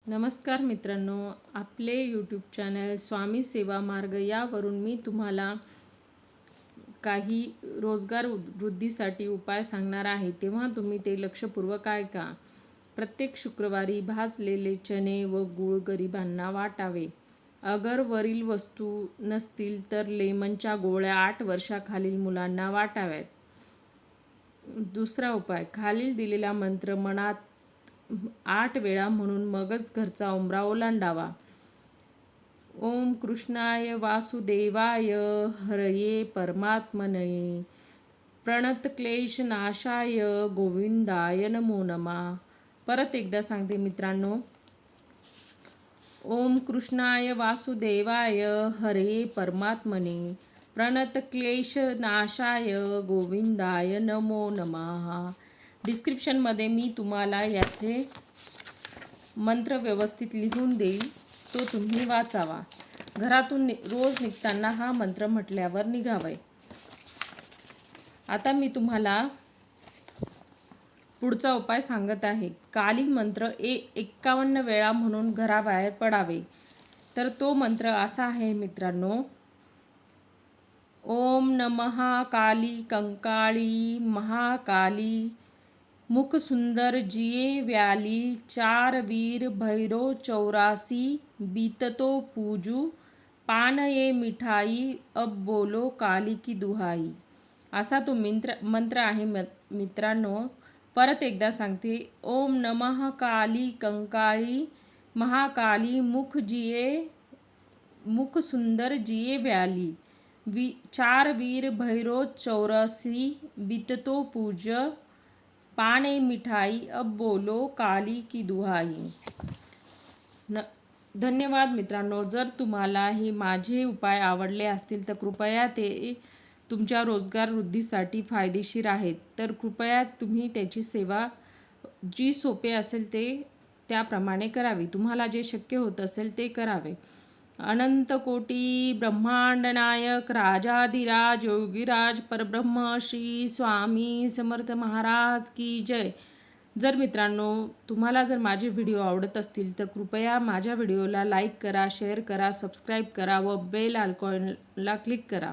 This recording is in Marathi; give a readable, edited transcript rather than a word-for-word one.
नमस्कार मित्रांनो, आपले यूट्यूब चॅनल स्वामी सेवा मार्ग यावरून मी तुम्हाला काही रोजगार वृद्धीसाठी उपाय सांगणार आहे, तेव्हा तुम्ही ते लक्षपूर्वक ऐका. प्रत्येक शुक्रवारी भाजलेले चणे व गूळ गरिबांना वाटावे. अगर वरील वस्तू नसतील तर लेमनच्या गोळ्या 8 वर्षाखालील मुलांना वाटाव्यात. दुसरा उपाय, खालील दिलेला मंत्र मनात 8 वेळा म्हणून मगच घरचा उंबरा ओलांडावा. ओम कृष्णाय वासुदेवाय हरये परमात्मने प्रणतक्लेशनाशाय गोविंदाय नमो नमः. परत एकदा सांगते मित्रांनो. ओम कृष्णाय वासुदेवाय हरये परमात्मने प्रणतक्लेशनाशाय गोविंदाय नमो नमः. डिस्क्रिप्शनमध्ये मी तुम्हाला याचे मंत्र व्यवस्थित लिहून देईल, तो तुम्ही वाचावा. घरातून रोज निघताना हा मंत्र म्हटल्यावर निघावे. आता मी तुम्हाला पुढचा उपाय सांगत आहे. काली मंत्र 51 वेळा म्हणून घराबाहेर पडावे. तर तो मंत्र असा आहे मित्रांनो. ओम नमः काली कंकाळी महाकाली मुख सुंदर जिये व्याली 4 वीर भैरो 84 बीततो पूजू पान ये मिठाई अब बोलो काली की दुहाई. असा तो मंत्र आहे मित्रांनो. परत एकदा सांगते. ओम नमः काली कंकाळी महाकाली मुख सुंदर जिये व्याली 4 वीर भैरो 84 बीततो पूज पाने मिठाई अब बोलो काली की दुहाई. धन्यवाद मित्रांनो. जर तुम्हाला हे माझे उपाय आवडले असतील तर कृपया ते तुमच्या रोजगार वृद्धीसाठी फायदेशीर आहेत, तर कृपया तुम्ही त्याची सेवा जी सोपे असेल ते त्याप्रमाणे करावी. तुम्हाला जे शक्य होत असेल ते करावे. अनंत कोटी ब्रह्मांड नायक राजाधिराज योगीराज परब्रह्म श्री स्वामी समर्थ महाराज की जय. जर मित्रांनो तुम्हाला जर माझे व्हिडिओ आवडत असतील तर कृपया माझ्या व्हिडिओला लाईक करा, शेअर करा, सबस्क्राईब करा व बेल आयकॉनला क्लिक करा.